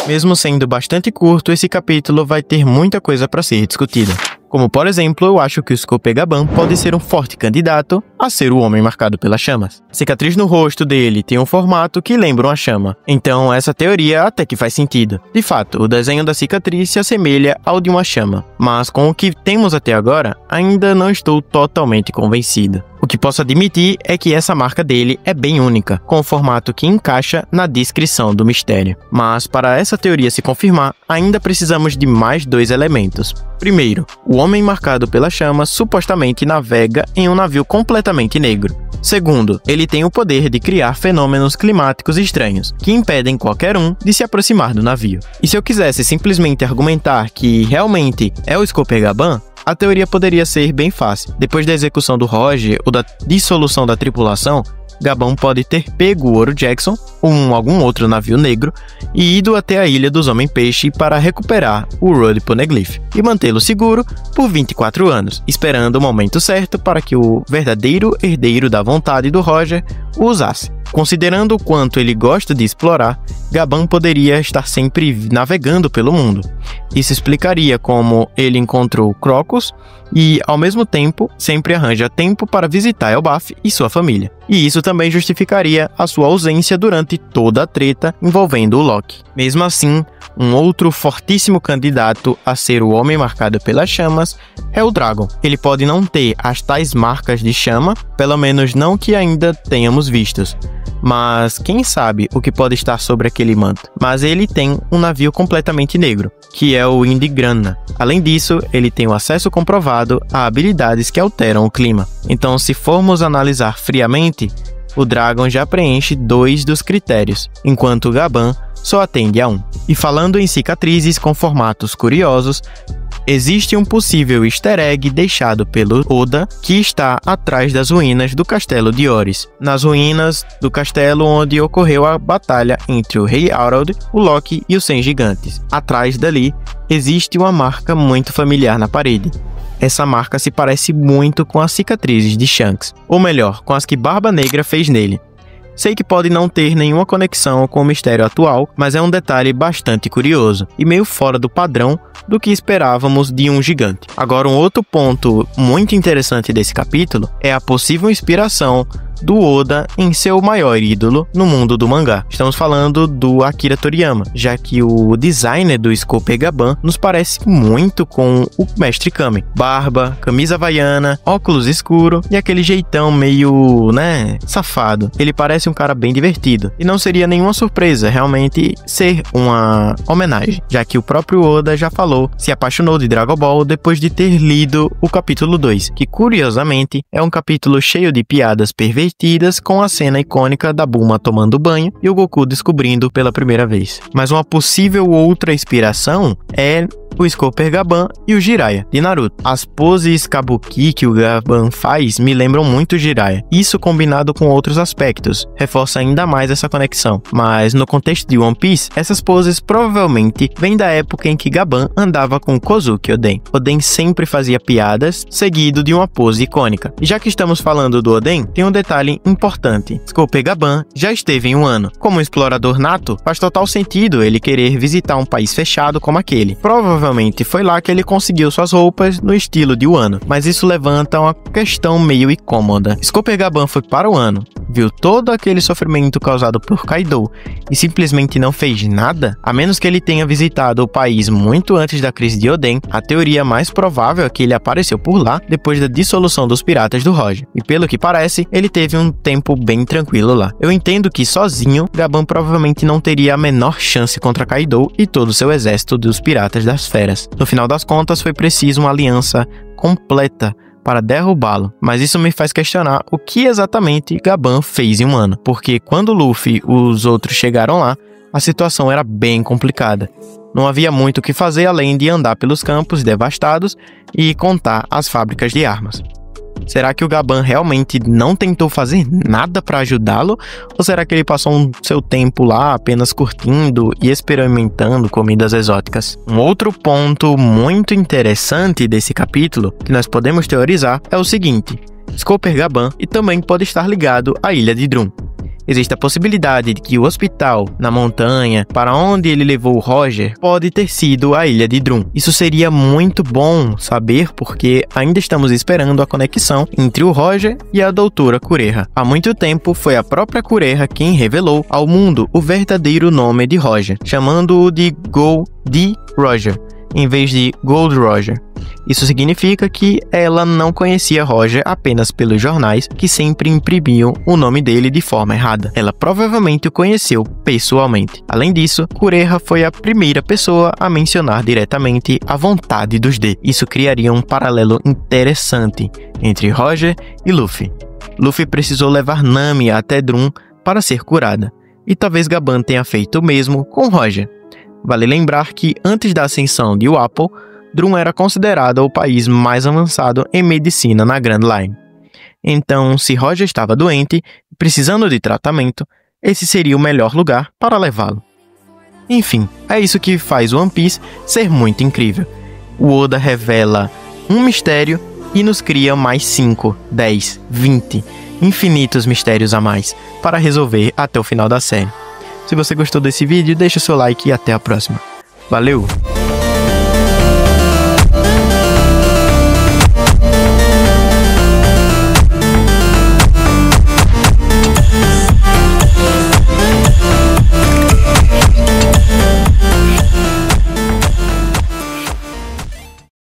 Mesmo sendo bastante curto, esse capítulo vai ter muita coisa para ser discutida. Como, por exemplo, eu acho que o Scope-Gaban pode ser um forte candidato a ser o homem marcado pelas chamas. A cicatriz no rosto dele tem um formato que lembra uma chama, então essa teoria até que faz sentido. De fato, o desenho da cicatriz se assemelha ao de uma chama, mas com o que temos até agora, ainda não estou totalmente convencido. O que posso admitir é que essa marca dele é bem única, com o formato que encaixa na descrição do mistério. Mas para essa teoria se confirmar, ainda precisamos de mais 2 elementos. Primeiro, o homem marcado pela chama supostamente navega em um navio completamente negro. Segundo, ele tem o poder de criar fenômenos climáticos estranhos, que impedem qualquer um de se aproximar do navio. E se eu quisesse simplesmente argumentar que realmente é o Scope-Gaban, a teoria poderia ser bem fácil. Depois da execução do Roger ou da dissolução da tripulação, Gaban pode ter pego o Ouro Jackson ou algum outro navio negro e ido até a Ilha dos Homem-Peixe para recuperar o Road Poneglyph e mantê-lo seguro por 24 anos, esperando o momento certo para que o verdadeiro herdeiro da vontade do Roger o usasse. Considerando o quanto ele gosta de explorar, Gaban poderia estar sempre navegando pelo mundo. Isso explicaria como ele encontrou Crocus e, ao mesmo tempo, sempre arranja tempo para visitar Elbaf e sua família. E isso também justificaria a sua ausência durante toda a treta envolvendo o Loki. Mesmo assim, um outro fortíssimo candidato a ser o homem marcado pelas chamas é o Dragon. Ele pode não ter as tais marcas de chama, pelo menos não que ainda tenhamos vistos. Mas quem sabe o que pode estar sobre aquele manto. Mas ele tem um navio completamente negro, que é o Indigranna. Além disso, ele tem o acesso comprovado a habilidades que alteram o clima. Então, se formos analisar friamente, o Dragon já preenche 2 dos critérios, enquanto o Gaban só atende a 1. E falando em cicatrizes com formatos curiosos, existe um possível easter egg deixado pelo Oda que está atrás das ruínas do castelo de Oris, nas ruínas do castelo onde ocorreu a batalha entre o Rei Harald, o Loki e os 100 gigantes. Atrás dali existe uma marca muito familiar na parede. Essa marca se parece muito com as cicatrizes de Shanks, ou melhor, com as que Barba Negra fez nele. Sei que pode não ter nenhuma conexão com o mistério atual, mas é um detalhe bastante curioso e meio fora do padrão do que esperávamos de um gigante. Agora, um outro ponto muito interessante desse capítulo é a possível inspiração do Oda em seu maior ídolo no mundo do mangá. Estamos falando do Akira Toriyama, já que o designer do Scope-Gaban nos parece muito com o Mestre Kami. Barba, camisa havaiana, óculos escuro e aquele jeitão meio, safado. Ele parece um cara bem divertido. E não seria nenhuma surpresa realmente ser uma homenagem, já que o próprio Oda já falou, se apaixonou de Dragon Ball depois de ter lido o capítulo 2, que curiosamente é um capítulo cheio de piadas perversas com a cena icônica da Bulma tomando banho e o Goku descobrindo pela primeira vez. Mas uma possível outra inspiração é o Scope-Gaban e o Jiraiya, de Naruto. As poses kabuki que o Gaban faz me lembram muito o Jiraiya. Isso combinado com outros aspectos, reforça ainda mais essa conexão. Mas no contexto de One Piece, essas poses provavelmente vêm da época em que Gaban andava com Kozuki Oden. Oden sempre fazia piadas, seguido de uma pose icônica. E já que estamos falando do Oden, tem um detalhe importante. Scope-Gaban já esteve em Wano. Como um explorador nato, faz total sentido ele querer visitar um país fechado como aquele. Provavelmente foi lá que ele conseguiu suas roupas no estilo de Wano, mas isso levanta uma questão meio incômoda. Scope-Gaban foi para Wano, viu todo aquele sofrimento causado por Kaido e simplesmente não fez nada? A menos que ele tenha visitado o país muito antes da crise de Oden, a teoria mais provável é que ele apareceu por lá depois da dissolução dos piratas do Roger. E pelo que parece, ele teve um tempo bem tranquilo lá. Eu entendo que sozinho, Gaban provavelmente não teria a menor chance contra Kaido e todo o seu exército dos piratas das feras. No final das contas, foi preciso uma aliança completa para derrubá-lo, mas isso me faz questionar o que exatamente Gaban fez em um ano, porque quando Luffy e os outros chegaram lá, a situação era bem complicada. Não havia muito o que fazer além de andar pelos campos devastados e contar as fábricas de armas. Será que o Gaban realmente não tentou fazer nada para ajudá-lo? Ou será que ele passou seu tempo lá apenas curtindo e experimentando comidas exóticas? Um outro ponto muito interessante desse capítulo que nós podemos teorizar é o seguinte: Scope-Gaban e também pode estar ligado à Ilha de Drum. existe a possibilidade de que o hospital na montanha para onde ele levou o Roger pode ter sido a ilha de Drum. Isso seria muito bom saber porque ainda estamos esperando a conexão entre o Roger e a doutora Kureha. Há muito tempo foi a própria Kureha quem revelou ao mundo o verdadeiro nome de Roger, chamando-o de Goldie Roger, em vez de Gold Roger. Isso significa que ela não conhecia Roger apenas pelos jornais que sempre imprimiam o nome dele de forma errada. Ela provavelmente o conheceu pessoalmente. Além disso, Kureha foi a primeira pessoa a mencionar diretamente a vontade dos D. Isso criaria um paralelo interessante entre Roger e Luffy. Luffy precisou levar Nami até Drum para ser curada, e talvez Gaban tenha feito o mesmo com Roger. Vale lembrar que antes da ascensão de Wapol, Drum era considerado o país mais avançado em medicina na Grand Line. Então, se Roger estava doente e precisando de tratamento, esse seria o melhor lugar para levá-lo. Enfim, é isso que faz One Piece ser muito incrível. O Oda revela um mistério e nos cria mais 5, 10, 20, infinitos mistérios a mais para resolver até o final da série. Se você gostou desse vídeo, deixa seu like e até a próxima. Valeu!